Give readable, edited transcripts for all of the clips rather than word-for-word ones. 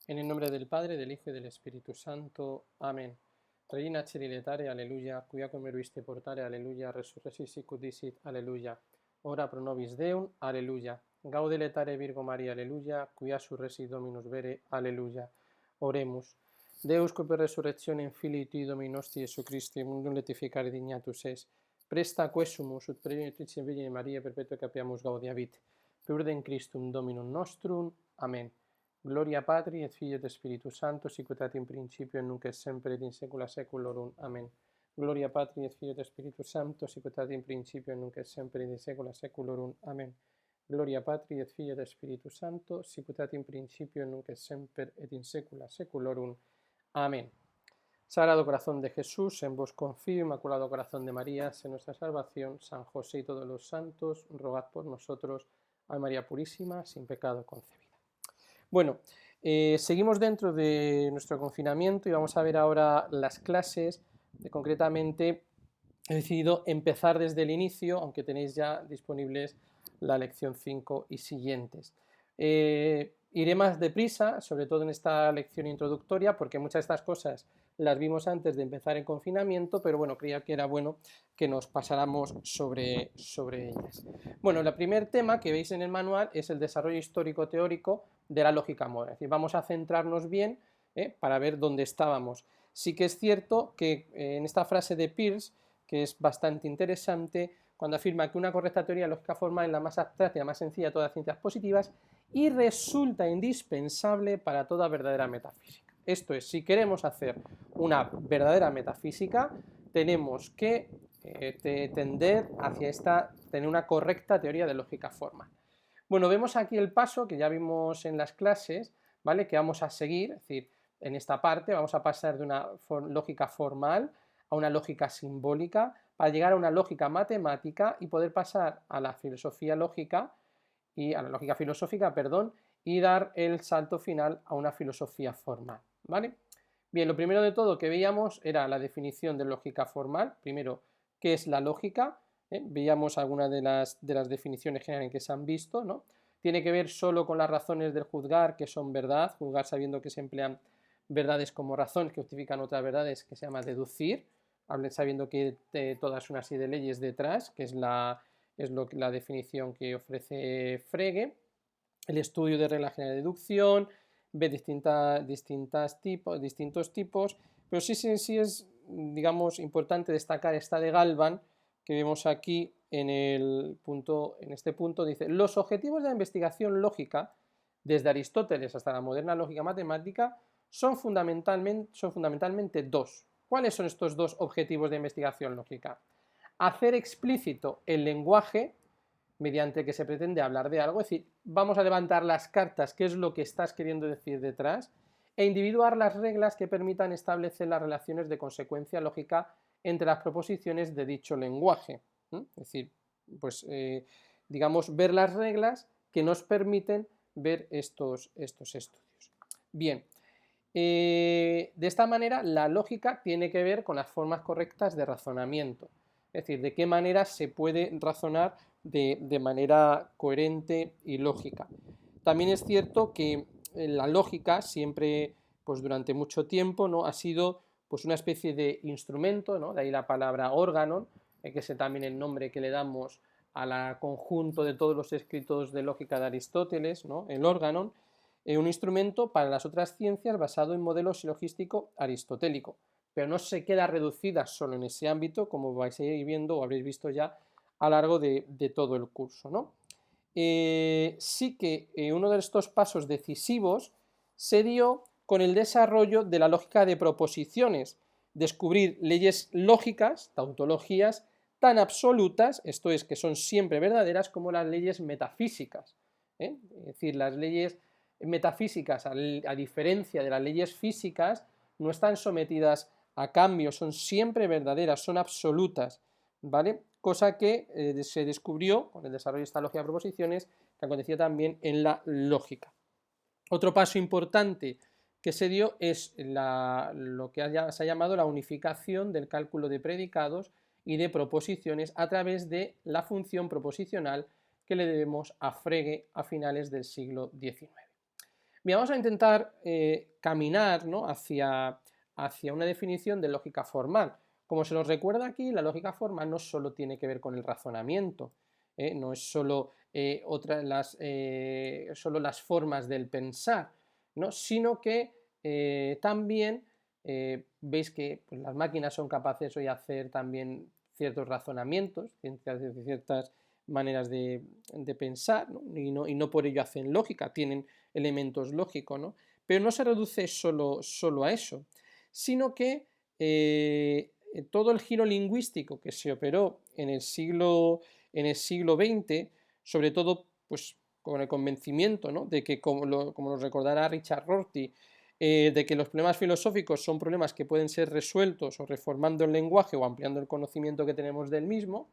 En el nombre del Padre, del Hijo y del Espíritu Santo. Amén. Regina Celi letare, aleluya, quia comeruiste portare, aleluya, resurrexit sicut dicit, aleluya. Ora pro nobis Deum, aleluya. Gaude letare Virgo María, aleluya, quia surrexit Dominus vere, aleluya. Oremus. Deus que per resurrectionem Filii Tui Domini nostri Iesu Christi mundum letificare dignatus es. Presta quesumus ut prevenitrice Virgine Maria perpetua capiamus gaudiavit. Per ordine Christum Dominum nostrum. Amen. Gloria Patri et Filii et Spiritus Sanctus, sic ut in principio et nunc et semper et in saecula saeculorum. Amen. Gloria Patri et Filii et Spiritus Sanctus, sic ut in principio et nunc et semper et in saecula saeculorum. Amen. Gloria Patri et Filii et Spiritus Sanctus, sic ut in principio et nunc et semper et in saecula saeculorum. Amén. Sagrado Corazón de Jesús, en vos confío, Inmaculado Corazón de María, en nuestra salvación, San José y todos los santos, rogad por nosotros, a María Purísima, sin pecado concebida. Bueno, seguimos dentro de nuestro confinamiento y vamos a ver ahora las clases. Concretamente, he decidido empezar desde el inicio, aunque tenéis ya disponibles la lección 5 y siguientes. Iré más deprisa, sobre todo en esta lección introductoria, porque muchas de estas cosas las vimos antes de empezar el confinamiento, pero bueno, creía que era bueno que nos pasáramos sobre ellas. Bueno, el primer tema que veis en el manual es el desarrollo histórico-teórico de la lógica moderna. Es decir, vamos a centrarnos bien para ver dónde estábamos. Sí que es cierto que en esta frase de Peirce, que es bastante interesante, cuando afirma que una correcta teoría lógica formal es la más abstracta y la más sencilla de todas las ciencias positivas y resulta indispensable para toda verdadera metafísica. Esto es, si queremos hacer una verdadera metafísica, tenemos que tender hacia tener una correcta teoría de lógica formal. Bueno, vemos aquí el paso que ya vimos en las clases, ¿vale? Que vamos a seguir, es decir, en esta parte vamos a pasar de una lógica formal a una lógica simbólica para llegar a una lógica matemática y poder pasar a la filosofía lógica y a la lógica filosófica, perdón, y dar el salto final a una filosofía formal, ¿vale? Bien, lo primero de todo que veíamos era la definición de lógica formal. Primero, ¿qué es la lógica? Veíamos algunas de las definiciones generales que se han visto, ¿no? Tiene que ver solo con las razones del juzgar, que son verdad, juzgar sabiendo que se emplean verdades como razón, que justifican otras verdades, que se llama deducir, sabiendo que todas una serie de leyes detrás, que es la definición que ofrece Frege. El estudio de reglas generales de deducción, ve distintos tipos, pero sí es, digamos, importante destacar esta de Galván, que vemos aquí en este punto, dice, los objetivos de la investigación lógica, desde Aristóteles hasta la moderna lógica matemática, son fundamentalmente dos. ¿Cuáles son estos dos objetivos de investigación lógica? Hacer explícito el lenguaje mediante el que se pretende hablar de algo, es decir, vamos a levantar las cartas, qué es lo que estás queriendo decir detrás, e individuar las reglas que permitan establecer las relaciones de consecuencia lógica entre las proposiciones de dicho lenguaje. Es decir, pues digamos, ver las reglas que nos permiten ver estos estudios. Bien, de esta manera la lógica tiene que ver con las formas correctas de razonamiento, es decir, de qué manera se puede razonar de manera coherente y lógica. También es cierto que la lógica siempre, pues durante mucho tiempo, ¿no?, ha sido pues una especie de instrumento, ¿no?, de ahí la palabra órgano, que es también el nombre que le damos al conjunto de todos los escritos de lógica de Aristóteles, ¿no?, el órgano, un instrumento para las otras ciencias basado en modelo silogístico aristotélico, pero no se queda reducida solo en ese ámbito, como vais a ir viendo o habréis visto ya a lo largo de todo el curso, ¿no? Sí que uno de estos pasos decisivos se dio con el desarrollo de la lógica de proposiciones, descubrir leyes lógicas, tautologías, tan absolutas, esto es, que son siempre verdaderas, como las leyes metafísicas. Es decir, las leyes metafísicas, a diferencia de las leyes físicas, no están sometidas a cambios, son siempre verdaderas, son absolutas, ¿vale? Cosa que se descubrió con el desarrollo de esta lógica de proposiciones, que acontecía también en la lógica. Otro paso importante que se dio es lo que se ha llamado la unificación del cálculo de predicados y de proposiciones a través de la función proposicional que le debemos a Frege a finales del siglo XIX. Bien, vamos a intentar caminar, ¿no?, hacia una definición de lógica formal. Como se nos recuerda aquí, la lógica formal no solo tiene que ver con el razonamiento, no es solo, solo las formas del pensar, ¿no?, sino que también veis que pues, las máquinas son capaces hoy de hacer también ciertos razonamientos, ciertas maneras de pensar, ¿no? Y no por ello hacen lógica, tienen elementos lógicos, ¿no? Pero no se reduce solo a eso, sino que todo el giro lingüístico que se operó en el siglo XX, sobre todo pues, con el convencimiento, ¿no?, de que, como nos recordará Richard Rorty, de que los problemas filosóficos son problemas que pueden ser resueltos o reformando el lenguaje o ampliando el conocimiento que tenemos del mismo,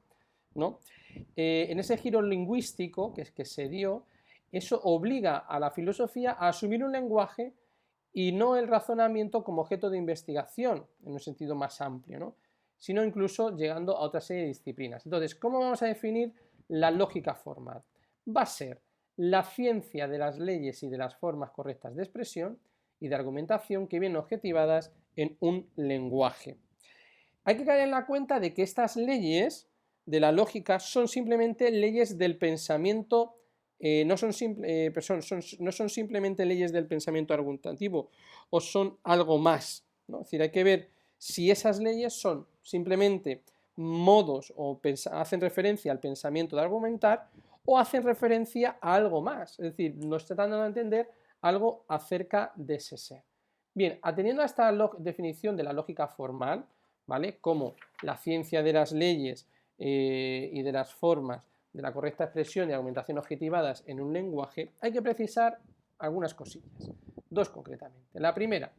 ¿no? En ese giro lingüístico que se dio, eso obliga a la filosofía a asumir un lenguaje y no el razonamiento como objeto de investigación, en un sentido más amplio, ¿no?, sino incluso llegando a otra serie de disciplinas. Entonces, ¿cómo vamos a definir la lógica formal? Va a ser la ciencia de las leyes y de las formas correctas de expresión y de argumentación que vienen objetivadas en un lenguaje. Hay que caer en la cuenta de que estas leyes de la lógica son simplemente leyes del pensamiento, no son simplemente leyes del pensamiento argumentativo, o son algo más, ¿no? Es decir, hay que ver si esas leyes son simplemente modos o hacen referencia al pensamiento de argumentar o hacen referencia a algo más, es decir, nos está dando a entender algo acerca de ese ser. Bien, atendiendo a esta definición de la lógica formal, ¿vale?, como la ciencia de las leyes y de las formas de la correcta expresión y argumentación objetivadas en un lenguaje, hay que precisar algunas cosillas, dos concretamente. La primera,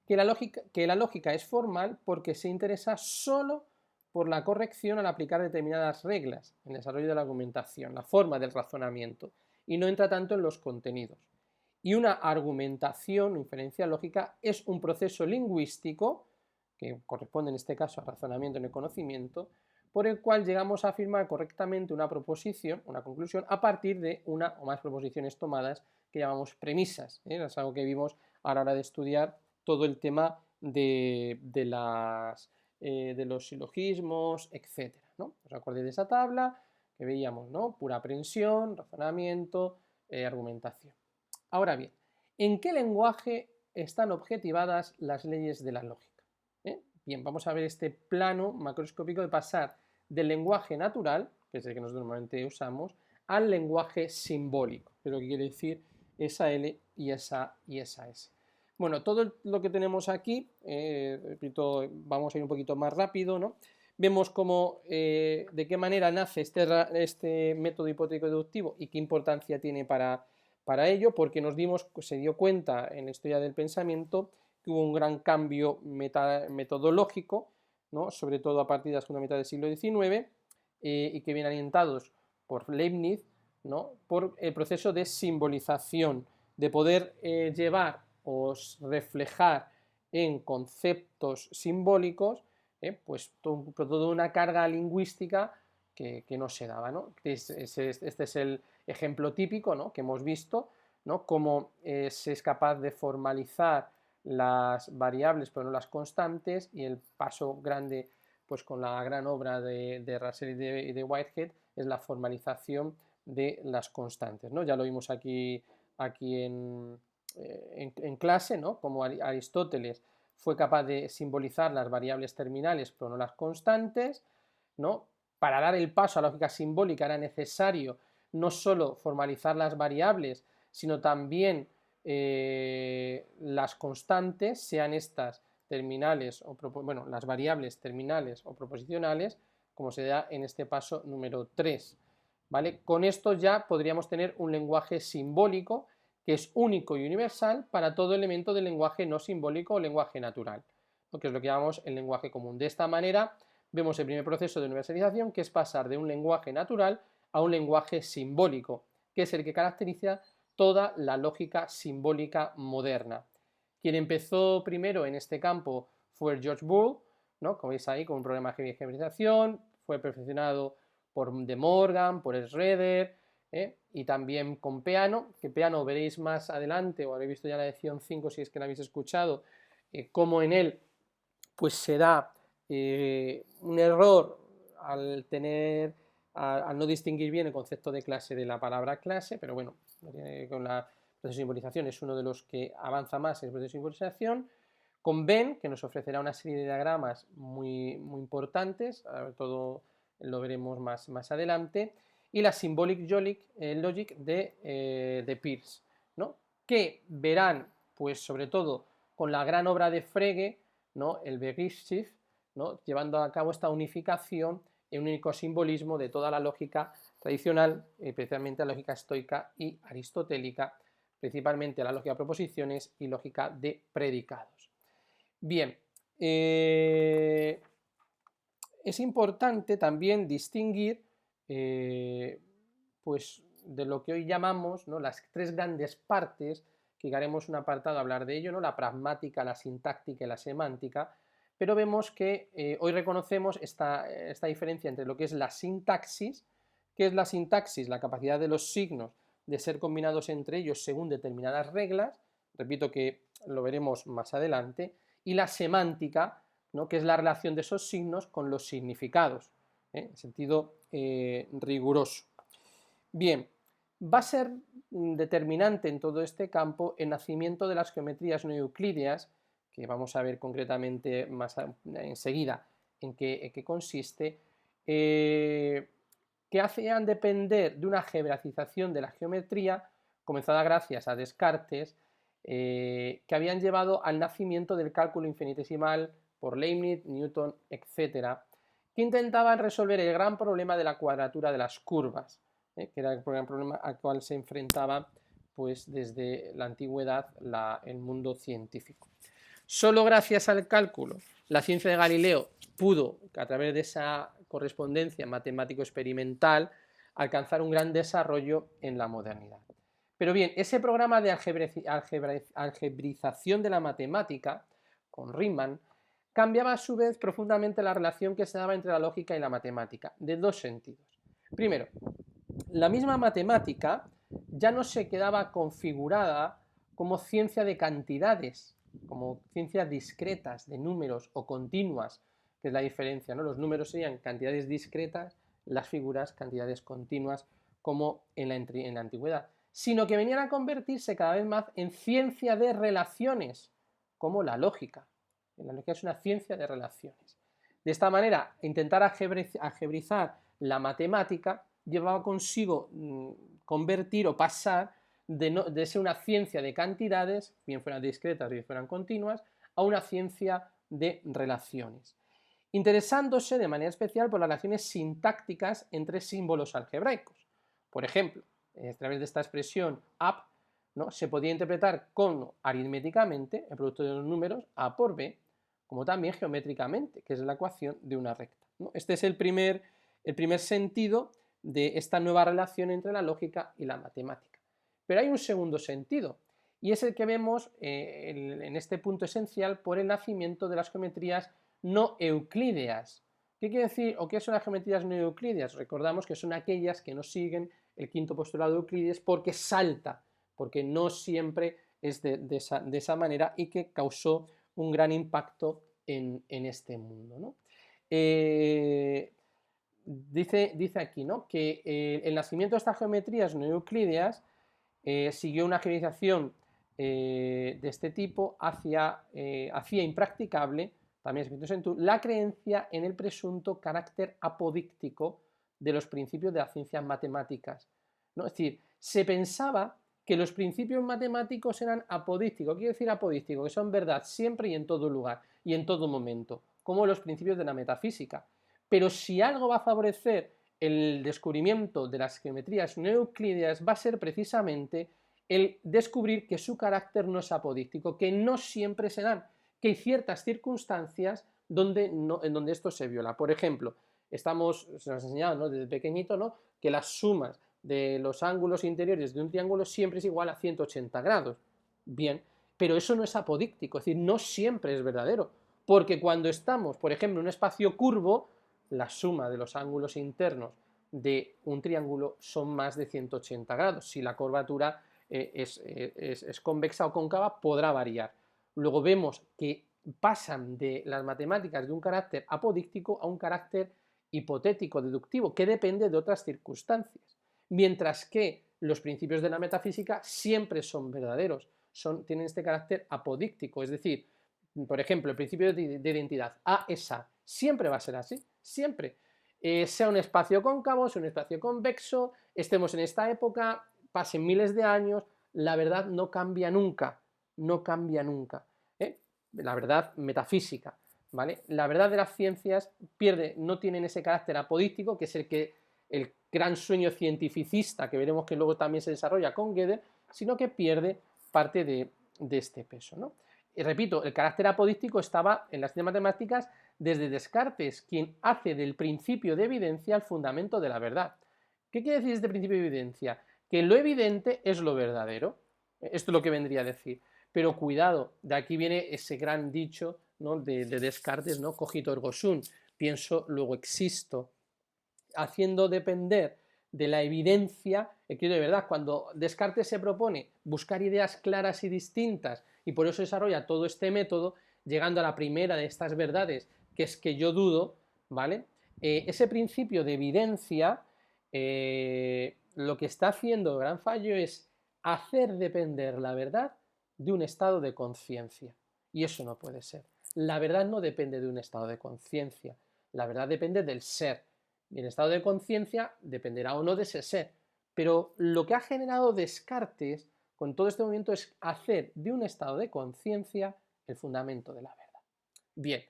que la lógica es formal porque se interesa solo por la corrección al aplicar determinadas reglas en el desarrollo de la argumentación, la forma del razonamiento, y no entra tanto en los contenidos. Y una argumentación, inferencia lógica, es un proceso lingüístico, que corresponde en este caso al razonamiento en el conocimiento, por el cual llegamos a afirmar correctamente una proposición, una conclusión, a partir de una o más proposiciones tomadas que llamamos premisas. Es algo que vimos a la hora de estudiar todo el tema de los silogismos, etc., ¿no? ¿Os acordáis de esa tabla que veíamos, ¿no? Pura aprehensión, razonamiento, argumentación. Ahora bien, ¿en qué lenguaje están objetivadas las leyes de la lógica? Bien, vamos a ver este plano macroscópico de pasar del lenguaje natural, que es el que nosotros normalmente usamos, al lenguaje simbólico, que es lo que quiere decir esa L y esa S. Bueno, todo lo que tenemos aquí, repito, vamos a ir un poquito más rápido, ¿no? Vemos cómo, de qué manera nace este método hipotético deductivo y qué importancia tiene para ello, porque se dio cuenta en la historia del pensamiento que hubo un gran cambio metodológico, ¿no?, sobre todo a partir de la segunda mitad del siglo XIX, y que vienen orientados por Leibniz, ¿no?, por el proceso de simbolización, de poder llevar o reflejar en conceptos simbólicos pues toda una carga lingüística que no se daba, ¿no? Este es el ejemplo típico, ¿no?, que hemos visto, ¿no?, cómo se es capaz de formalizar las variables pero no las constantes, y el paso grande pues con la gran obra de Russell y de Whitehead es la formalización de las constantes, ¿no? Ya lo vimos aquí en clase, ¿no?, como Aristóteles fue capaz de simbolizar las variables terminales pero no las constantes, ¿no? Para dar el paso a la lógica simbólica era necesario no solo formalizar las variables, sino también las constantes, sean estas terminales o las variables terminales o proposicionales, como se da en este paso número 3. ¿Vale? Con esto ya podríamos tener un lenguaje simbólico que es único y universal para todo elemento del lenguaje no simbólico o lenguaje natural, ¿no?, que es lo que llamamos el lenguaje común. De esta manera vemos el primer proceso de universalización, que es pasar de un lenguaje natural a un lenguaje simbólico, que es el que caracteriza toda la lógica simbólica moderna. Quien empezó primero en este campo fue George Boole, ¿no?, como veis ahí, con un programa de ejemplificación, fue perfeccionado por De Morgan, por Schroeder, y también con Peano, que Peano veréis más adelante, o habréis visto ya la lección 5 si es que la habéis escuchado, cómo en él pues se da un error al no distinguir bien el concepto de clase de la palabra clase, pero bueno, con la proceso de simbolización es uno de los que avanza más en el proceso de simbolización. Con Ben, que nos ofrecerá una serie de diagramas muy, muy importantes, sobre todo lo veremos más adelante, y la Symbolic Logic de Peirce, ¿no? Que verán, pues sobre todo con la gran obra de Frege, ¿no? El Begriffschiff, ¿no? Llevando a cabo esta unificación en un único simbolismo de toda la lógica tradicional, especialmente la lógica estoica y aristotélica, principalmente la lógica de proposiciones y lógica de predicados. Bien, es importante también distinguir pues de lo que hoy llamamos, ¿no?, las tres grandes partes, que haremos un apartado a hablar de ello, ¿no?, la pragmática, la sintáctica y la semántica, pero vemos que hoy reconocemos esta diferencia entre lo que es la sintaxis, que es la sintaxis, la capacidad de los signos de ser combinados entre ellos según determinadas reglas, repito que lo veremos más adelante, y la semántica, ¿no?, que es la relación de esos signos con los significados, en sentido riguroso. Bien, va a ser determinante en todo este campo el nacimiento de las geometrías no euclídeas, que vamos a ver concretamente más enseguida en qué consiste, que hacían depender de una algebraización de la geometría, comenzada gracias a Descartes, que habían llevado al nacimiento del cálculo infinitesimal por Leibniz, Newton, etc., que intentaban resolver el gran problema de la cuadratura de las curvas, que era el gran problema al cual se enfrentaba pues, desde la antigüedad el mundo científico. Solo gracias al cálculo, la ciencia de Galileo pudo, a través de esa correspondencia matemático-experimental, alcanzar un gran desarrollo en la modernidad. Pero bien, ese programa de algebrización de la matemática, con Riemann, cambiaba a su vez profundamente la relación que se daba entre la lógica y la matemática, de dos sentidos. Primero, la misma matemática ya no se quedaba configurada como ciencia de cantidades, como ciencias discretas de números o continuas, que es la diferencia, ¿no? Los números serían cantidades discretas, las figuras cantidades continuas, como en la antigüedad, sino que venían a convertirse cada vez más en ciencia de relaciones, como la lógica. La lógica es una ciencia de relaciones. De esta manera, intentar algebrizar la matemática llevaba consigo convertir o pasar de ser una ciencia de cantidades, bien fueran discretas o bien fueran continuas, a una ciencia de relaciones, interesándose de manera especial por las relaciones sintácticas entre símbolos algebraicos. Por ejemplo, a través de esta expresión up, ¿no?, se podía interpretar como aritméticamente el producto de los números a por b, como también geométricamente, que es la ecuación de una recta, ¿no? Este es el primer sentido de esta nueva relación entre la lógica y la matemática. Pero hay un segundo sentido, y es el que vemos en este punto esencial por el nacimiento de las geometrías no euclídeas. ¿Qué quiere decir o qué son las geometrías no euclídeas? Recordamos que son aquellas que no siguen el quinto postulado de Euclides porque salta, porque no siempre es de esa manera y que causó un gran impacto en este mundo, ¿no? Dice aquí, ¿no?, que el nacimiento de estas geometrías no euclídeas siguió una generalización de este tipo hacía impracticable, también la creencia en el presunto carácter apodíctico de los principios de las ciencias matemáticas, ¿no? Es decir, se pensaba que los principios matemáticos eran apodícticos. ¿Qué quiere decir apodíctico? Que son verdad siempre y en todo lugar y en todo momento, como los principios de la metafísica. Pero si algo va a favorecer el descubrimiento de las geometrías no euclídeas va a ser precisamente el descubrir que su carácter no es apodíctico, que no siempre se dan, que hay ciertas circunstancias en donde esto se viola. Por ejemplo, se nos ha enseñado, ¿no?, desde pequeñito, ¿no?, que las sumas de los ángulos interiores de un triángulo siempre es igual a 180 grados. Bien, pero eso no es apodíctico, es decir, no siempre es verdadero, porque cuando estamos, por ejemplo, en un espacio curvo, la suma de los ángulos internos de un triángulo son más de 180 grados. Si la curvatura es convexa o cóncava, podrá variar. Luego vemos que pasan de las matemáticas de un carácter apodíctico a un carácter hipotético, deductivo, que depende de otras circunstancias. Mientras que los principios de la metafísica siempre son verdaderos, tienen este carácter apodíctico, es decir, por ejemplo, el principio de identidad, A es A, siempre va a ser así, siempre. Sea un espacio cóncavo, sea un espacio convexo, estemos en esta época, pasen miles de años, la verdad no cambia nunca, no cambia nunca. La verdad metafísica, ¿vale? La verdad de las ciencias no tienen ese carácter apodíctico, que es el gran sueño cientificista, que veremos que luego también se desarrolla con Gödel, sino que pierde parte de este peso, ¿no? Y repito, el carácter apodíctico estaba en las ciencias matemáticas desde Descartes, quien hace del principio de evidencia el fundamento de la verdad. ¿Qué quiere decir este principio de evidencia? Que lo evidente es lo verdadero. Esto es lo que vendría a decir. Pero cuidado, de aquí viene ese gran dicho, ¿no?, de Descartes, ¿no? Cogito ergo sum, pienso, luego existo, haciendo depender de la evidencia, que de verdad, cuando Descartes se propone buscar ideas claras y distintas, y por eso desarrolla todo este método, llegando a la primera de estas verdades, que es que yo dudo, ¿vale? Ese principio de evidencia, lo que está haciendo gran fallo es hacer depender la verdad de un estado de conciencia. Y eso no puede ser. La verdad no depende de un estado de conciencia. La verdad depende del ser. Y el estado de conciencia dependerá o no de ese ser. Pero lo que ha generado Descartes con todo este movimiento es hacer de un estado de conciencia el fundamento de la verdad. Bien,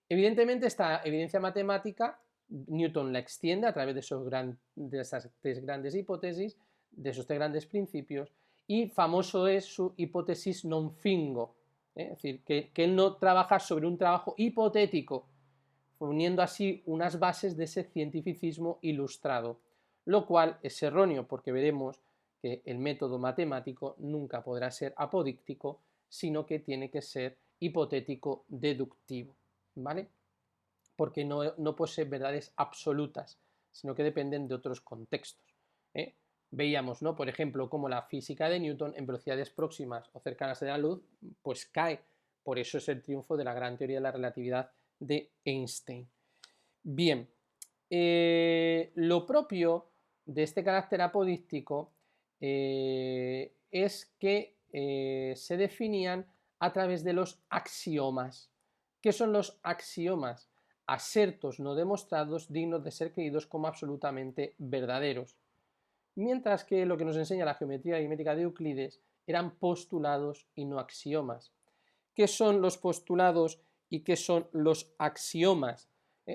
evidentemente esta evidencia matemática Newton la extiende a través de esas tres grandes hipótesis, de esos tres grandes principios, y famoso es su hipótesis non fingo, es decir, que él no trabaja sobre un trabajo hipotético, poniendo así unas bases de ese cientificismo ilustrado, lo cual es erróneo porque veremos que el método matemático nunca podrá ser apodíctico, sino que tiene que ser hipotético deductivo, ¿vale? Porque no posee verdades absolutas, sino que dependen de otros contextos. Veíamos, ¿no?, por ejemplo, cómo la física de Newton en velocidades próximas o cercanas de la luz, pues cae. Por eso es el triunfo de la gran teoría de la relatividad de Einstein. Bien, lo propio de este carácter apodíctico es que se definían a través de los axiomas. ¿Qué son los axiomas? Asertos no demostrados dignos de ser creídos como absolutamente verdaderos. Mientras que lo que nos enseña la geometría aritmética de Euclides eran postulados y no axiomas. ¿Qué son los postulados y qué son los axiomas?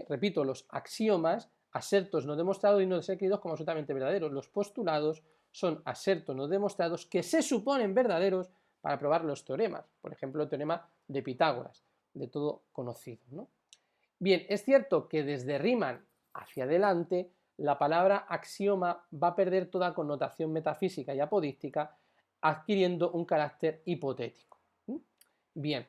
Repito, los axiomas, asertos no demostrados y no de ser creídos como absolutamente verdaderos. Los postulados son asertos no demostrados que se suponen verdaderos para probar los teoremas. Por ejemplo, el teorema de Pitágoras, de todo conocido, ¿no? Bien, es cierto que desde Riemann hacia adelante la palabra axioma va a perder toda connotación metafísica y apodíctica, adquiriendo un carácter hipotético. Bien,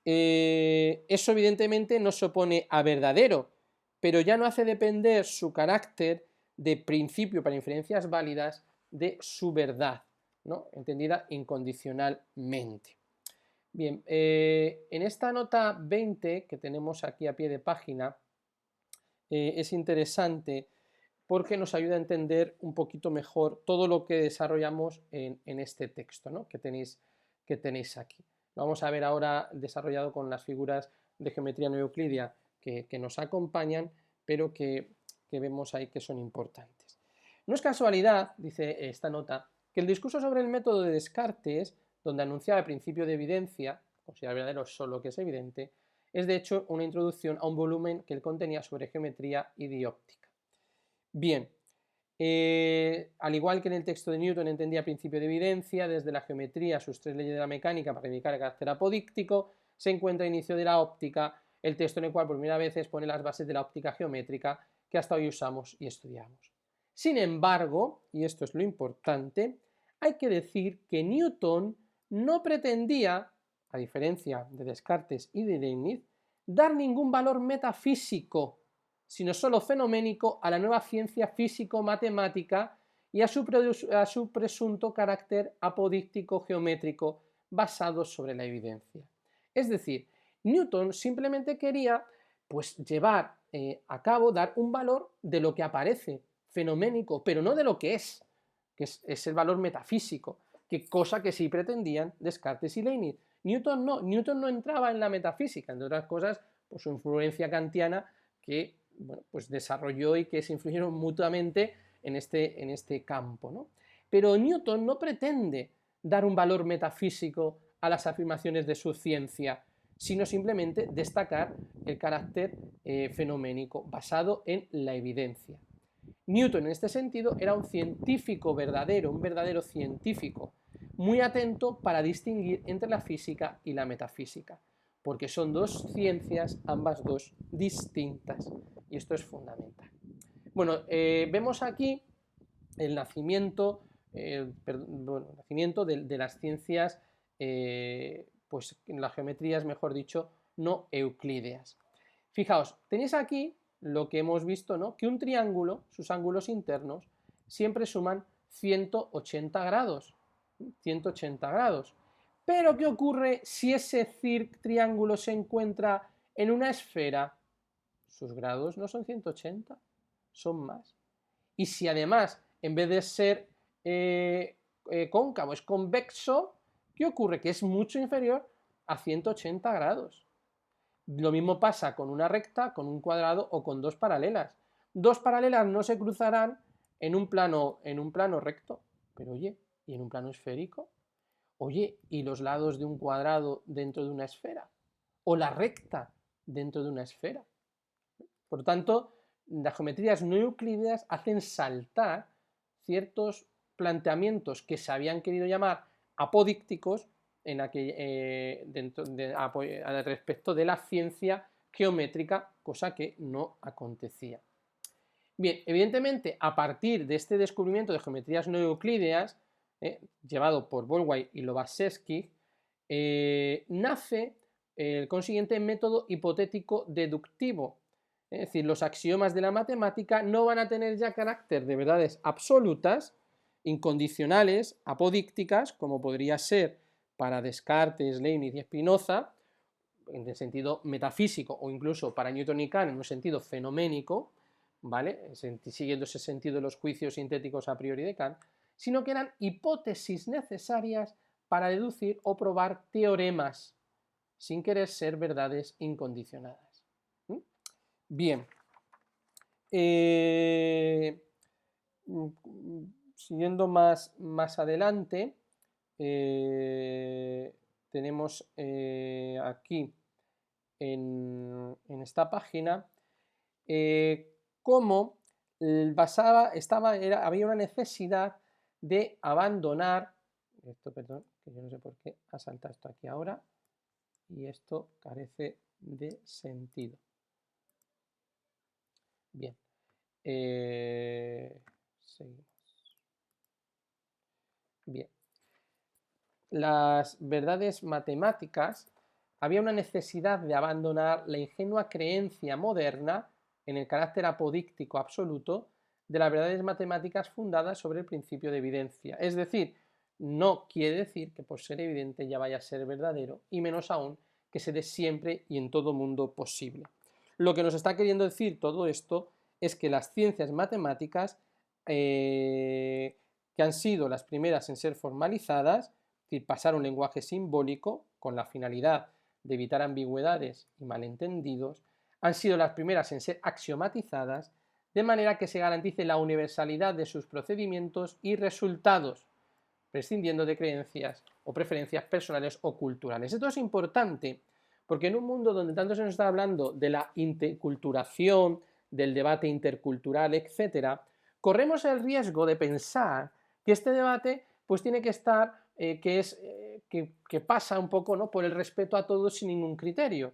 eso evidentemente no se opone a verdadero, pero ya no hace depender su carácter de principio para inferencias válidas de su verdad, ¿no?, entendida incondicionalmente. Bien, en esta nota 20 que tenemos aquí a pie de página, es interesante porque nos ayuda a entender un poquito mejor todo lo que desarrollamos en este texto, ¿no?, que tenéis aquí. Lo vamos a ver ahora desarrollado con las figuras de geometría no euclidia que nos acompañan, pero que vemos ahí que son importantes. No es casualidad, dice esta nota, que el discurso sobre el método de Descartes, donde anunciaba el principio de evidencia, considera verdadero solo que es evidente, es de hecho una introducción a un volumen que él contenía sobre geometría y dióptica. Bien, al igual que en el texto de Newton entendía principio de evidencia, desde la geometría, sus tres leyes de la mecánica para indicar el carácter apodíctico, se encuentra el inicio de la óptica, el texto en el cual por primera vez expone las bases de la óptica geométrica que hasta hoy usamos y estudiamos. Sin embargo, y esto es lo importante, hay que decir que Newton no pretendía, a diferencia de Descartes y de Leibniz, dar ningún valor metafísico, sino solo fenoménico a la nueva ciencia físico-matemática y a su presunto carácter apodíctico geométrico basado sobre la evidencia. Es decir, Newton simplemente quería pues, llevar a cabo, dar un valor de lo que aparece, fenoménico, pero no de lo que es el valor metafísico, que cosa que sí pretendían Descartes y Leibniz. Newton no entraba en la metafísica, entre otras cosas, por su influencia kantiana que bueno, pues desarrolló y que se influyeron mutuamente en este campo, ¿no? Pero Newton no pretende dar un valor metafísico a las afirmaciones de su ciencia, sino simplemente destacar el carácter fenoménico basado en la evidencia. Newton en este sentido era un científico verdadero, un verdadero científico, muy atento para distinguir entre la física y la metafísica, porque son dos ciencias, ambas dos distintas, y esto es fundamental. Bueno, vemos aquí el nacimiento, de las ciencias, pues las geometrías, mejor dicho, no euclídeas. Fijaos, tenéis aquí lo que hemos visto, ¿no? Que un triángulo, sus ángulos internos, siempre suman 180 grados. 180 grados. Pero, ¿qué ocurre si ese triángulo se encuentra en una esfera? Sus grados no son 180, son más. Y si además, en vez de ser cóncavo, es convexo, ¿qué ocurre? Que es mucho inferior a 180 grados. Lo mismo pasa con una recta, con un cuadrado o con dos paralelas. Dos paralelas no se cruzarán en un plano recto. Pero oye, ¿y en un plano esférico? Oye, ¿y los lados de un cuadrado dentro de una esfera? ¿O la recta dentro de una esfera? Por lo tanto, las geometrías no euclídeas hacen saltar ciertos planteamientos que se habían querido llamar apodícticos respecto de la ciencia geométrica, cosa que no acontecía. Bien, evidentemente, a partir de este descubrimiento de geometrías no euclídeas, llevado por Bolyai y Lobachevsky, nace el consiguiente método hipotético deductivo. Es decir, los axiomas de la matemática no van a tener ya carácter de verdades absolutas, incondicionales, apodícticas, como podría ser para Descartes, Leibniz y Spinoza, en el sentido metafísico, o incluso para Newton y Kant en un sentido fenoménico, ¿vale? Siguiendo ese sentido de los juicios sintéticos a priori de Kant, sino que eran hipótesis necesarias para deducir o probar teoremas, sin querer ser verdades incondicionadas. Bien. Siguiendo más adelante, tenemos aquí en esta página cómo había una necesidad de abandonar, perdón, que yo no sé por qué ha saltado esto aquí ahora, y esto carece de sentido. Bien, seguimos. Bien, las verdades matemáticas, había una necesidad de abandonar la ingenua creencia moderna en el carácter apodíctico absoluto de las verdades matemáticas fundadas sobre el principio de evidencia. Es decir, no quiere decir que por ser evidente ya vaya a ser verdadero, y menos aún que se dé siempre y en todo mundo posible. Lo que nos está queriendo decir todo esto es que las ciencias matemáticas, que han sido las primeras en ser formalizadas, es decir, pasar a un lenguaje simbólico con la finalidad de evitar ambigüedades y malentendidos, han sido las primeras en ser axiomatizadas, de manera que se garantice la universalidad de sus procedimientos y resultados, prescindiendo de creencias o preferencias personales o culturales. Esto es importante porque en un mundo donde tanto se nos está hablando de la interculturación, del debate intercultural, etc., corremos el riesgo de pensar que este debate pues tiene que estar, que pasa un poco, ¿no?, por el respeto a todos sin ningún criterio.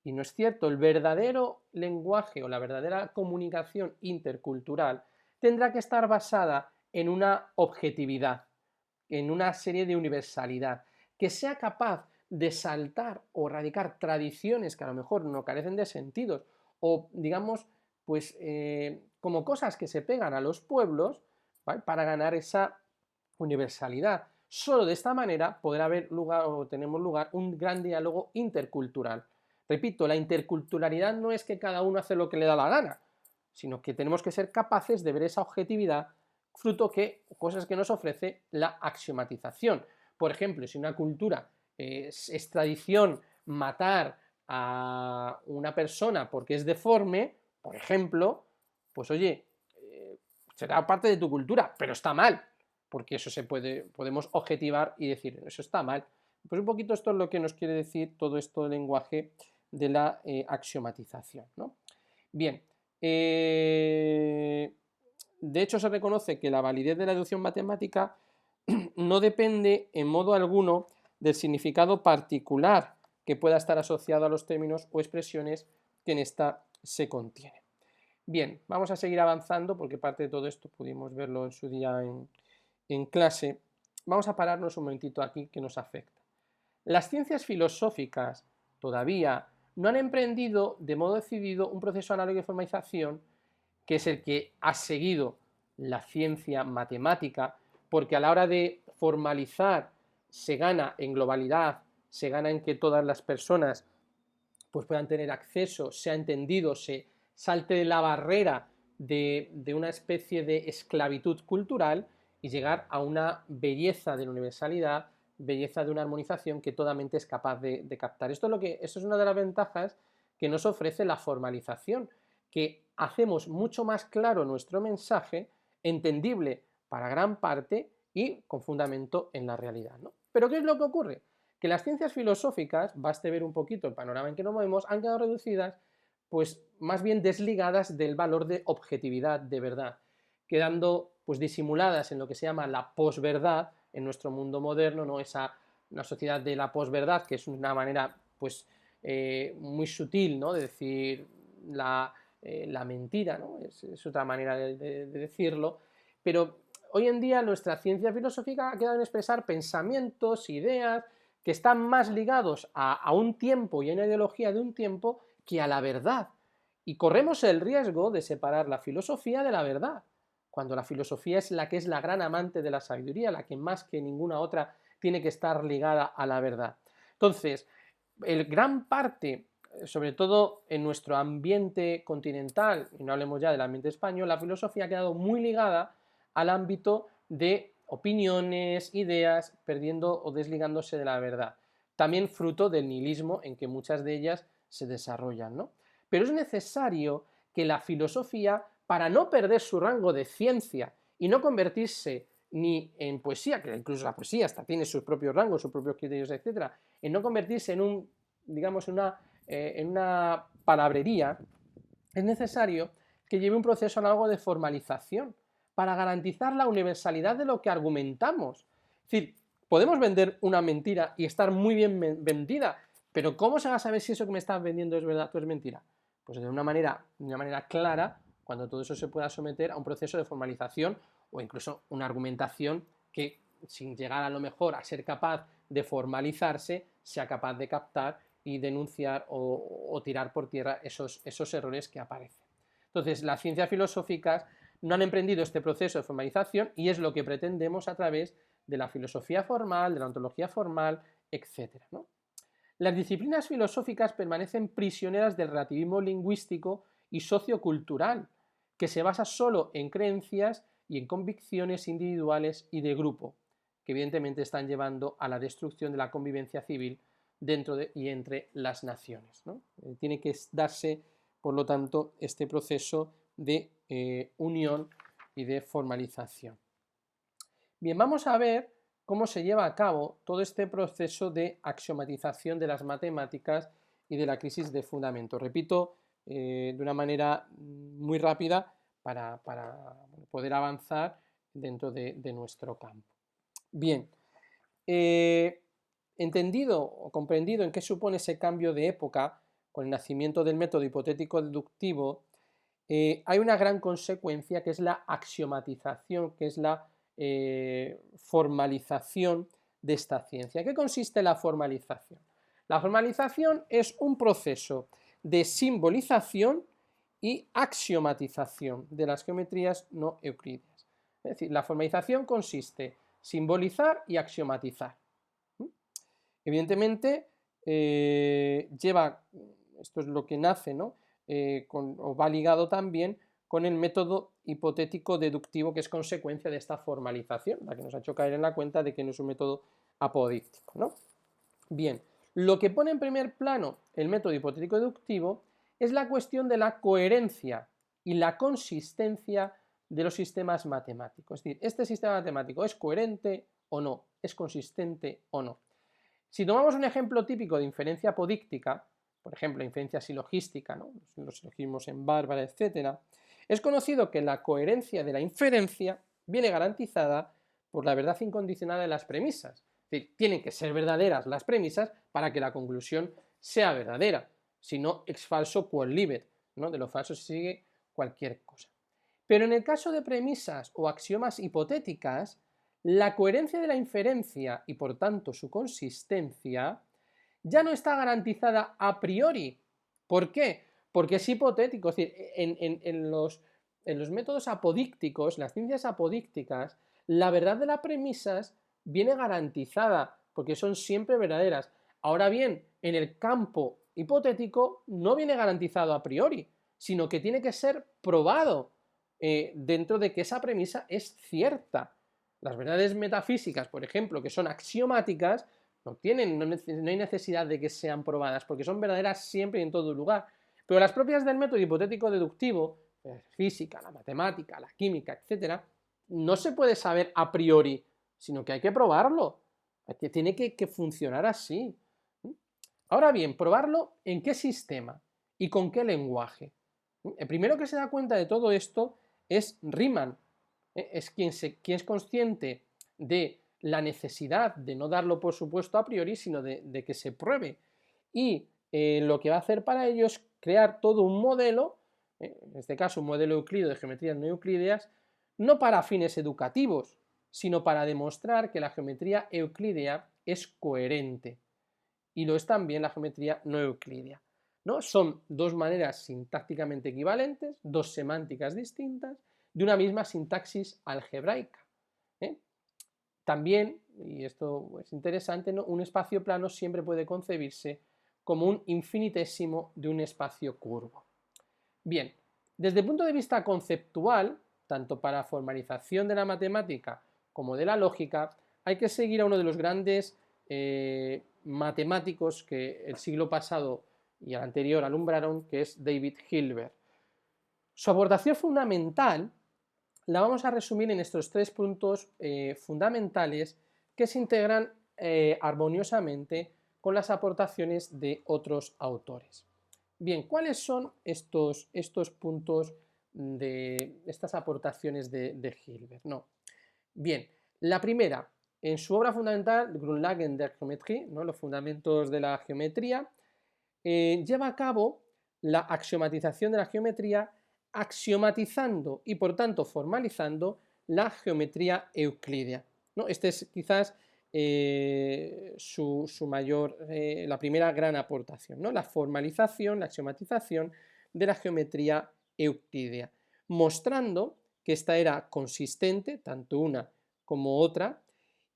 Y no es cierto, el verdadero lenguaje o la verdadera comunicación intercultural tendrá que estar basada en una objetividad, en una serie de universalidad, que sea capaz de saltar o erradicar tradiciones que a lo mejor no carecen de sentidos, o digamos pues como cosas que se pegan a los pueblos, ¿vale?, para ganar esa universalidad. Solo de esta manera podrá haber lugar o tenemos lugar un gran diálogo intercultural. Repito, la interculturalidad no es que cada uno hace lo que le da la gana, sino que tenemos que ser capaces de ver esa objetividad, fruto que cosas que nos ofrece la axiomatización. Por ejemplo, si una cultura es tradición matar a una persona porque es deforme, por ejemplo, pues oye, será parte de tu cultura, pero está mal, porque eso podemos objetivar y decir, eso está mal. Pues un poquito esto es lo que nos quiere decir todo esto del lenguaje de la axiomatización, ¿no? Bien, de hecho se reconoce que la validez de la deducción matemática no depende en modo alguno del significado particular que pueda estar asociado a los términos o expresiones que en esta se contienen. Bien, vamos a seguir avanzando porque parte de todo esto pudimos verlo en su día en clase. Vamos a pararnos un momentito aquí que nos afecta. Las ciencias filosóficas todavía no han emprendido de modo decidido un proceso análogo de formalización que es el que ha seguido la ciencia matemática, porque a la hora de formalizar se gana en globalidad, se gana en que todas las personas pues puedan tener acceso, sea entendido, se salte de la barrera de una especie de esclavitud cultural y llegar a una belleza de la universalidad, belleza de una armonización que toda mente es capaz de captar. Esto es una de las ventajas que nos ofrece la formalización, que hacemos mucho más claro nuestro mensaje, entendible para gran parte y con fundamento en la realidad, ¿no? Pero ¿qué es lo que ocurre? Que las ciencias filosóficas, baste ver un poquito el panorama en que nos movemos, han quedado reducidas, pues más bien desligadas del valor de objetividad, de verdad, quedando pues disimuladas en lo que se llama la posverdad en nuestro mundo moderno, ¿no? Una sociedad de la posverdad, que es una manera pues muy sutil, ¿no?, de decir la mentira, ¿no? Es otra manera de decirlo, pero hoy en día nuestra ciencia filosófica ha quedado en expresar pensamientos, ideas, que están más ligados a un tiempo y a una ideología de un tiempo que a la verdad. Y corremos el riesgo de separar la filosofía de la verdad, cuando la filosofía es la que es la gran amante de la sabiduría, la que más que ninguna otra tiene que estar ligada a la verdad. Entonces, gran parte, sobre todo en nuestro ambiente continental, y no hablemos ya del ambiente español, la filosofía ha quedado muy ligada al ámbito de opiniones, ideas, perdiendo o desligándose de la verdad. También fruto del nihilismo en que muchas de ellas se desarrollan, ¿no? Pero es necesario que la filosofía, para no perder su rango de ciencia y no convertirse ni en poesía, que incluso la poesía hasta tiene sus propios rangos, sus propios criterios, etc., en no convertirse en un, digamos, en una palabrería, es necesario que lleve un proceso análogo de formalización para garantizar la universalidad de lo que argumentamos. Es decir, podemos vender una mentira y estar muy bien vendida, pero ¿cómo se va a saber si eso que me estás vendiendo es verdad o es mentira? Pues de una manera clara, cuando todo eso se pueda someter a un proceso de formalización o incluso una argumentación que, sin llegar a lo mejor a ser capaz de formalizarse, sea capaz de captar y denunciar o tirar por tierra esos errores que aparecen. Entonces, las ciencias filosóficas no han emprendido este proceso de formalización y es lo que pretendemos a través de la filosofía formal, de la ontología formal, etc., ¿no? Las disciplinas filosóficas permanecen prisioneras del relativismo lingüístico y sociocultural, que se basa solo en creencias y en convicciones individuales y de grupo, que evidentemente están llevando a la destrucción de la convivencia civil dentro y entre las naciones, ¿no? Tiene que darse, por lo tanto, este proceso de unión y de formalización. Bien, vamos a ver cómo se lleva a cabo todo este proceso de axiomatización de las matemáticas y de la crisis de fundamento. Repito, de una manera muy rápida para poder avanzar dentro de nuestro campo. Bien, entendido o comprendido en qué supone ese cambio de época con el nacimiento del método hipotético deductivo, hay una gran consecuencia que es la axiomatización, que es la formalización de esta ciencia. ¿En qué consiste la formalización? La formalización es un proceso de simbolización y axiomatización de las geometrías no euclídeas. Es decir, la formalización consiste en simbolizar y axiomatizar. Evidentemente, esto es lo que nace, ¿no? O va ligado también con el método hipotético deductivo, que es consecuencia de esta formalización, la que nos ha hecho caer en la cuenta de que no es un método apodíctico, ¿no? Bien, lo que pone en primer plano el método hipotético deductivo es la cuestión de la coherencia y la consistencia de los sistemas matemáticos. Es decir, ¿este sistema matemático es coherente o no? ¿Es consistente o no? Si tomamos un ejemplo típico de inferencia apodíctica, por ejemplo, inferencia silogística, ¿no? Los silogismos en Bárbara, etc., es conocido que la coherencia de la inferencia viene garantizada por la verdad incondicional de las premisas. Es decir, tienen que ser verdaderas las premisas para que la conclusión sea verdadera. Si no, ex falso quod libet, ¿no? De lo falso se sigue cualquier cosa. Pero en el caso de premisas o axiomas hipotéticas, la coherencia de la inferencia y por tanto su consistencia ya no está garantizada a priori. ¿Por qué? Porque es hipotético. Es decir, en los métodos apodícticos, las ciencias apodícticas, la verdad de las premisas viene garantizada porque son siempre verdaderas. Ahora bien, en el campo hipotético no viene garantizado a priori, sino que tiene que ser probado dentro de que esa premisa es cierta. Las verdades metafísicas, por ejemplo, que son axiomáticas, no hay necesidad de que sean probadas, porque son verdaderas siempre y en todo lugar. Pero las propias del método hipotético deductivo, la física, la matemática, la química, etc., no se puede saber a priori, sino que hay que probarlo. Que tiene que funcionar así. Ahora bien, probarlo en qué sistema y con qué lenguaje. El primero que se da cuenta de todo esto es Riemann. Es quien es consciente de la necesidad de no darlo por supuesto a priori, sino de que se pruebe. Y lo que va a hacer para ello es crear todo un modelo, en este caso un modelo euclídeo de geometrías no euclídeas, no para fines educativos, sino para demostrar que la geometría euclídea es coherente. Y lo es también la geometría no euclídea, ¿no? Son dos maneras sintácticamente equivalentes, dos semánticas distintas, de una misma sintaxis algebraica. También, y esto es interesante, ¿no? Un espacio plano siempre puede concebirse como un infinitésimo de un espacio curvo. Bien, desde el punto de vista conceptual, tanto para formalización de la matemática como de la lógica, hay que seguir a uno de los grandes matemáticos que el siglo pasado y el anterior alumbraron, que es David Hilbert. Su aportación fundamental la vamos a resumir en estos tres puntos fundamentales que se integran armoniosamente con las aportaciones de otros autores. Bien, ¿cuáles son estos puntos de estas aportaciones de Hilbert? No. Bien, la primera, en su obra fundamental, Grundlagen der Geometrie, ¿no? Los fundamentos de la geometría, lleva a cabo la axiomatización de la geometría, axiomatizando y por tanto formalizando la geometría euclídea, ¿no? Este es quizás su mayor, la primera gran aportación, ¿no? La formalización, la axiomatización de la geometría euclídea, mostrando que esta era consistente, tanto una como otra,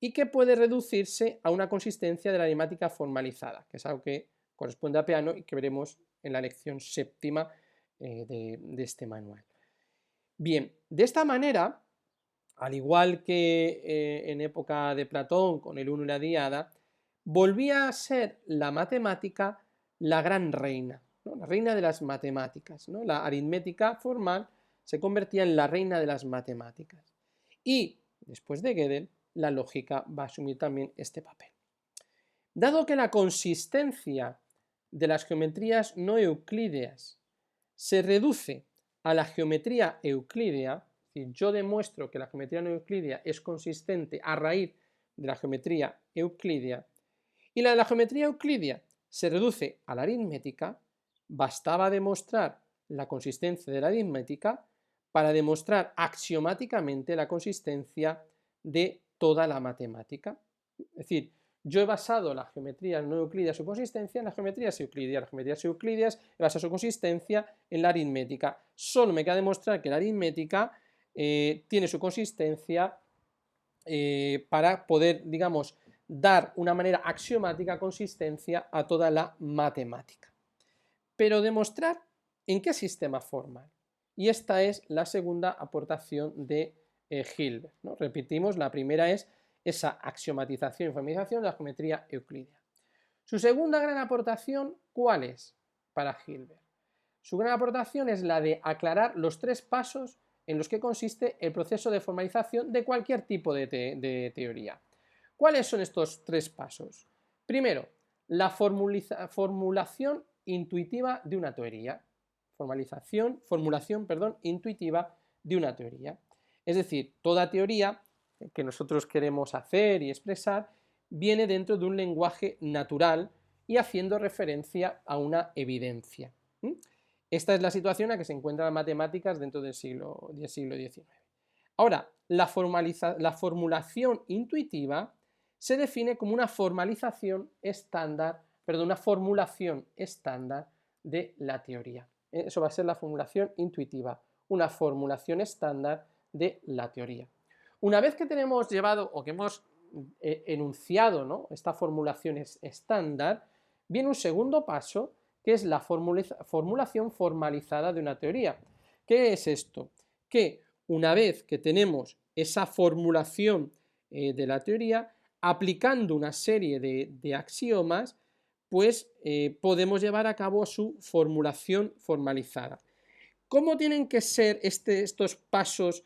y que puede reducirse a una consistencia de la aritmética formalizada, que es algo que corresponde a Peano y que veremos en la lección séptima de este manual. Bien, de esta manera, al igual que en época de Platón con el uno y la diada, volvía a ser la matemática la gran reina, ¿no? La reina de las matemáticas, ¿no? La aritmética formal se convertía en la reina de las matemáticas. Y después de Gödel, la lógica va a asumir también este papel. Dado que la consistencia de las geometrías no euclídeas se reduce a la geometría euclídea, es decir, yo demuestro que la geometría no euclídea es consistente a raíz de la geometría euclídea, y la de la geometría euclídea se reduce a la aritmética, bastaba demostrar la consistencia de la aritmética para demostrar axiomáticamente la consistencia de toda la matemática. Es decir, Yo he basado la geometría no euclídea, su consistencia, en la geometría euclídea. La geometría euclídea he basado su consistencia en la aritmética. Solo me queda demostrar que la aritmética tiene su consistencia para poder, digamos, dar una manera axiomática consistencia a toda la matemática. Pero demostrar en qué sistema formal. Y esta es la segunda aportación de Hilbert, ¿no? Repetimos, la primera es esa axiomatización y formalización de la geometría euclídea. Su segunda gran aportación, ¿cuál es para Hilbert? Su gran aportación es la de aclarar los tres pasos en los que consiste el proceso de formalización de cualquier tipo de teoría. ¿Cuáles son estos tres pasos? Primero, la formulación intuitiva de una teoría. Formulación intuitiva de una teoría. Es decir, toda teoría que nosotros queremos hacer y expresar viene dentro de un lenguaje natural y haciendo referencia a una evidencia. Esta es la situación en la que se encuentran las matemáticas dentro del siglo XIX. Ahora, la formulación intuitiva se define como una formulación estándar de la teoría. Eso va a ser la formulación intuitiva, una formulación estándar de la teoría. Una vez que tenemos llevado o que hemos enunciado, ¿no?, esta formulación estándar, viene un segundo paso, que es la formulación formalizada de una teoría. ¿Qué es esto? Que una vez que tenemos esa formulación de la teoría, aplicando una serie de axiomas, pues podemos llevar a cabo su formulación formalizada. ¿Cómo tienen que ser estos pasos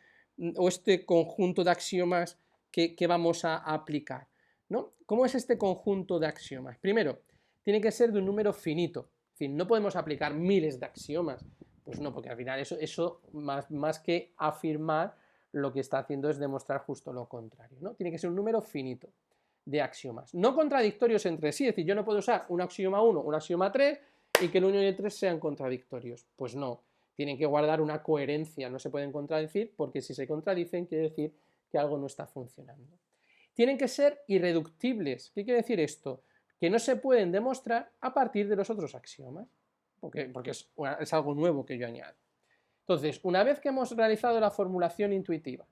o este conjunto de axiomas que vamos a aplicar, ¿no? ¿Cómo es este conjunto de axiomas? Primero, tiene que ser de un número finito. Es decir, no podemos aplicar miles de axiomas. Pues no, porque al final eso más que afirmar, lo que está haciendo es demostrar justo lo contrario, ¿no? Tiene que ser un número finito de axiomas, no contradictorios entre sí. Es decir, yo no puedo usar un axioma 1, un axioma 3 y que el 1 y el 3 sean contradictorios. Pues no, tienen que guardar una coherencia, no se pueden contradecir, porque si se contradicen quiere decir que algo no está funcionando. Tienen que ser irreductibles. ¿Qué quiere decir esto? Que no se pueden demostrar a partir de los otros axiomas, porque es algo nuevo que yo añado. Entonces, una vez que hemos realizado la formulación intuitiva,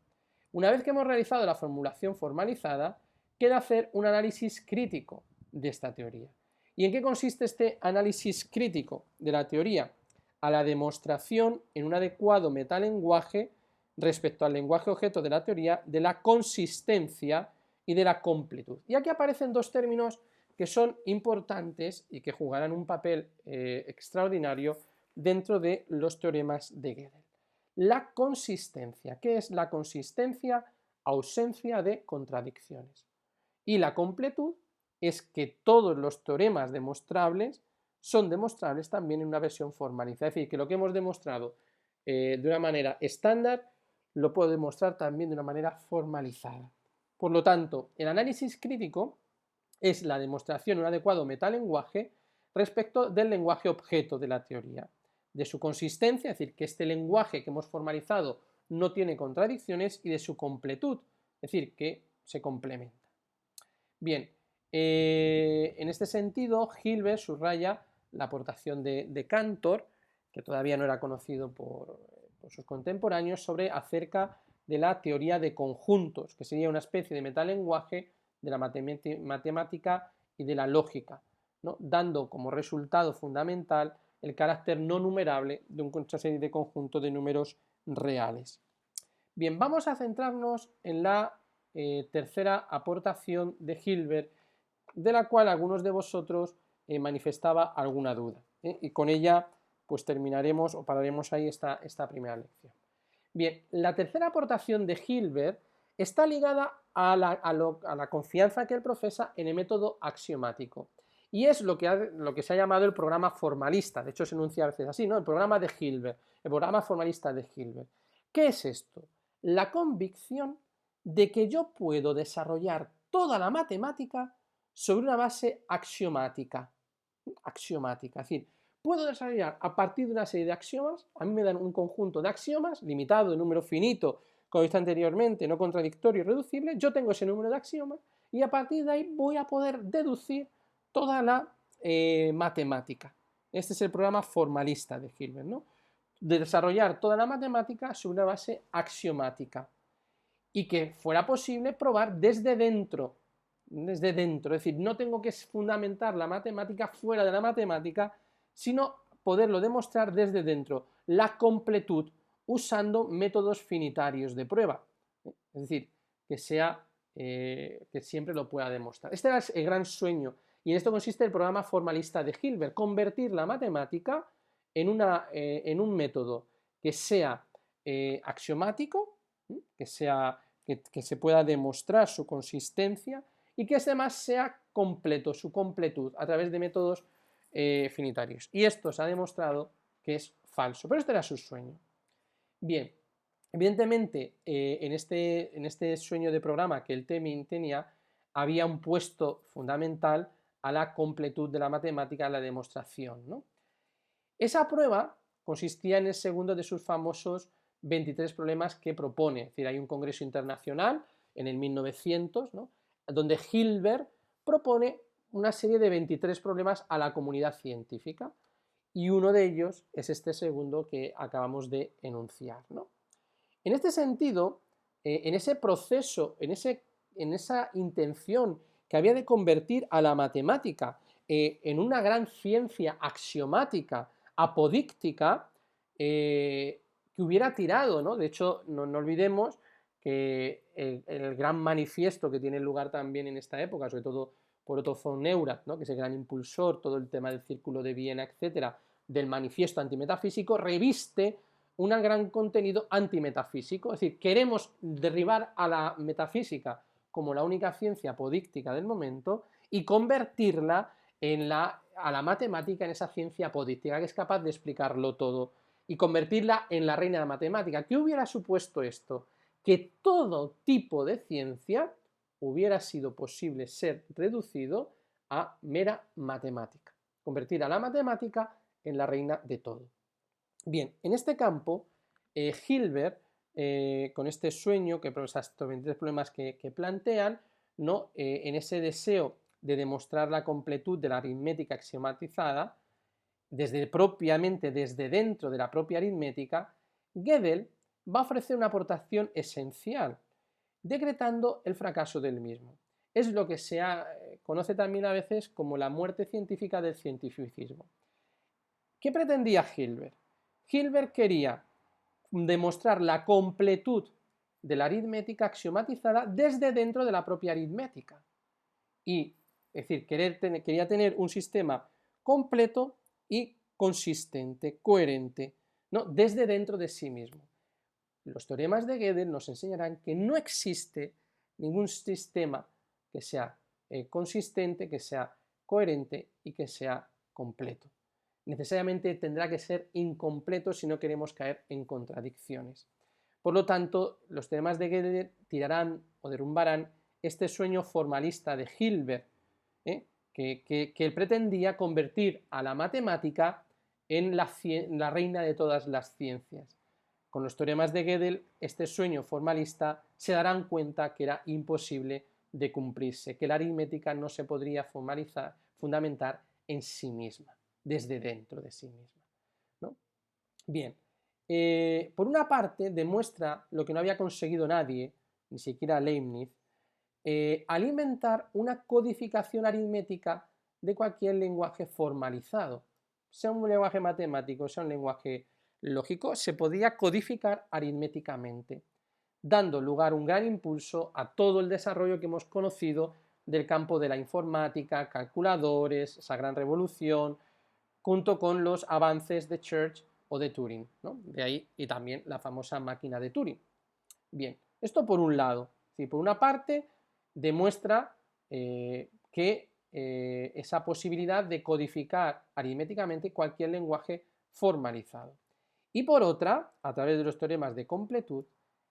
una vez que hemos realizado la formulación formalizada, queda hacer un análisis crítico de esta teoría. ¿Y en qué consiste este análisis crítico de la teoría? A la demostración en un adecuado metalenguaje respecto al lenguaje objeto de la teoría de la consistencia y de la completud. Y aquí aparecen dos términos que son importantes y que jugarán un papel extraordinario dentro de los teoremas de Gödel. La consistencia. ¿Qué es la consistencia? Ausencia de contradicciones. Y la completud es que todos los teoremas demostrables son demostrables también en una versión formalizada. Es decir, que lo que hemos demostrado de una manera estándar lo puedo demostrar también de una manera formalizada. Por lo tanto, el análisis crítico es la demostración de un adecuado metalenguaje respecto del lenguaje objeto de la teoría, de su consistencia, es decir, que este lenguaje que hemos formalizado no tiene contradicciones, y de su completud, es decir, que se complementa. Bien, en este sentido, Hilbert subraya la aportación de Cantor, que todavía no era conocido por sus contemporáneos, acerca de la teoría de conjuntos, que sería una especie de metalenguaje de la matemática y de la lógica, ¿no?, dando como resultado fundamental el carácter no numerable de una serie de conjuntos de números reales. Bien, vamos a centrarnos en la tercera aportación de Hilbert, de la cual algunos de vosotros manifestaba alguna duda, y con ella pues terminaremos o pararemos ahí esta primera lección. Bien, la tercera aportación de Hilbert está ligada a la confianza que él profesa en el método axiomático, y es lo que se ha llamado el programa formalista. De hecho se enuncia a veces así, ¿no?, el programa de Hilbert, el programa formalista de Hilbert. ¿Qué es esto? La convicción de que yo puedo desarrollar toda la matemática sobre una base axiomática. Es decir, puedo desarrollar a partir de una serie de axiomas. A mí me dan un conjunto de axiomas limitado, de número finito, como he visto anteriormente, no contradictorio y reducible. Yo tengo ese número de axiomas y a partir de ahí voy a poder deducir toda la matemática. Este es el programa formalista de Hilbert, ¿no? De desarrollar toda la matemática sobre una base axiomática y que fuera posible probar desde dentro, es decir, no tengo que fundamentar la matemática fuera de la matemática, sino poderlo demostrar desde dentro, la completud, usando métodos finitarios de prueba, es decir, que siempre lo pueda demostrar. Este era el gran sueño, y en esto consiste el programa formalista de Hilbert: convertir la matemática en un método que sea axiomático, que se pueda demostrar su consistencia y que además sea completo, su completud, a través de métodos finitarios. Y esto se ha demostrado que es falso, pero este era su sueño. Bien, evidentemente en este sueño de programa que él tenía, había un puesto fundamental a la completud de la matemática, a la demostración, ¿no? Esa prueba consistía en el segundo de sus famosos 23 problemas que propone. Es decir, hay un congreso internacional en el 1900, ¿no?, donde Hilbert propone una serie de 23 problemas a la comunidad científica, y uno de ellos es este segundo que acabamos de enunciar, ¿no? En este sentido, en ese proceso, en esa intención que había de convertir a la matemática en una gran ciencia axiomática, apodíctica, que hubiera tirado, ¿no? De hecho, no olvidemos que el gran manifiesto que tiene lugar también en esta época, sobre todo por Otto von Neurath, ¿no?, que es el gran impulsor, todo el tema del Círculo de Viena, etcétera, del manifiesto antimetafísico, reviste un gran contenido antimetafísico. Es decir, queremos derribar a la metafísica como la única ciencia apodíctica del momento y convertirla a la matemática en esa ciencia apodíctica que es capaz de explicarlo todo, y convertirla en la reina de la matemática. ¿Qué hubiera supuesto esto? Que todo tipo de ciencia hubiera sido posible ser reducido a mera matemática, convertir a la matemática en la reina de todo. Bien, en este campo, Hilbert, con este sueño, que estos 23 problemas que plantean, ¿no?, en ese deseo de demostrar la completud de la aritmética axiomatizada, propiamente desde dentro de la propia aritmética, Gödel va a ofrecer una aportación esencial, decretando el fracaso del mismo. Es lo que se conoce también a veces como la muerte científica del cientificismo. ¿Qué pretendía Hilbert? Hilbert quería demostrar la completud de la aritmética axiomatizada desde dentro de la propia aritmética. Y, es decir, quería tener un sistema completo y consistente, coherente, ¿no?, desde dentro de sí mismo. Los teoremas de Gödel nos enseñarán que no existe ningún sistema que sea consistente, que sea coherente y que sea completo. Necesariamente tendrá que ser incompleto si no queremos caer en contradicciones. Por lo tanto, los teoremas de Gödel tirarán o derrumbarán este sueño formalista de Hilbert, que él pretendía convertir a la matemática en la reina de todas las ciencias. Con los teoremas de Gödel, este sueño formalista se darán cuenta que era imposible de cumplirse, que la aritmética no se podría fundamentar en sí misma, desde dentro de sí misma, ¿no? Bien, por una parte demuestra lo que no había conseguido nadie, ni siquiera Leibniz, al inventar una codificación aritmética de cualquier lenguaje formalizado. Sea un lenguaje matemático, sea un lenguaje lógico, se podía codificar aritméticamente, dando lugar a un gran impulso a todo el desarrollo que hemos conocido del campo de la informática, calculadores, esa gran revolución, junto con los avances de Church o de Turing, ¿no? De ahí, y también la famosa máquina de Turing. Bien, esto por un lado. ¿Sí? Por una parte, demuestra que esa posibilidad de codificar aritméticamente cualquier lenguaje formalizado. Y por otra, a través de los teoremas de completud,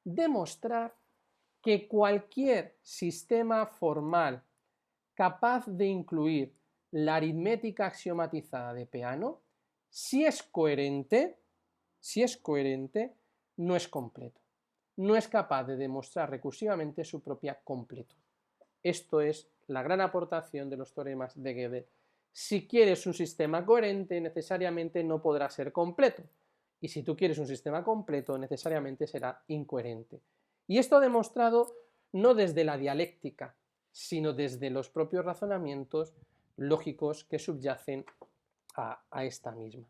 demostrar que cualquier sistema formal capaz de incluir la aritmética axiomatizada de Peano, si es coherente, no es completo. No es capaz de demostrar recursivamente su propia completud. Esto es la gran aportación de los teoremas de Gödel. Si quieres un sistema coherente, necesariamente no podrá ser completo. Y si tú quieres un sistema completo, necesariamente será incoherente. Y esto demostrado no desde la dialéctica, sino desde los propios razonamientos lógicos que subyacen a esta misma.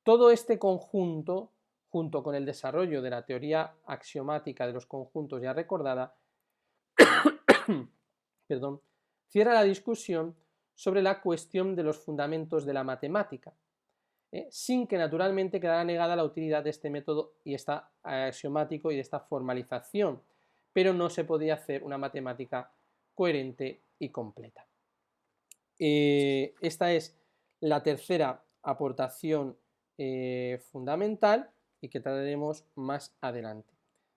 Todo este conjunto, junto con el desarrollo de la teoría axiomática de los conjuntos ya recordada, perdón, cierra la discusión sobre la cuestión de los fundamentos de la matemática, sin que naturalmente quedara negada la utilidad de este método y está axiomático y de esta formalización, pero no se podía hacer una matemática coherente y completa. Esta es la tercera aportación fundamental y que trataremos más adelante.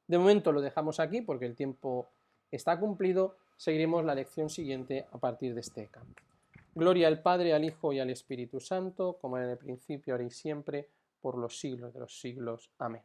De momento lo dejamos aquí porque el tiempo está cumplido. Seguiremos la lección siguiente a partir de este campo. Gloria al Padre, al Hijo y al Espíritu Santo, como era en el principio, ahora y siempre, por los siglos de los siglos. Amén.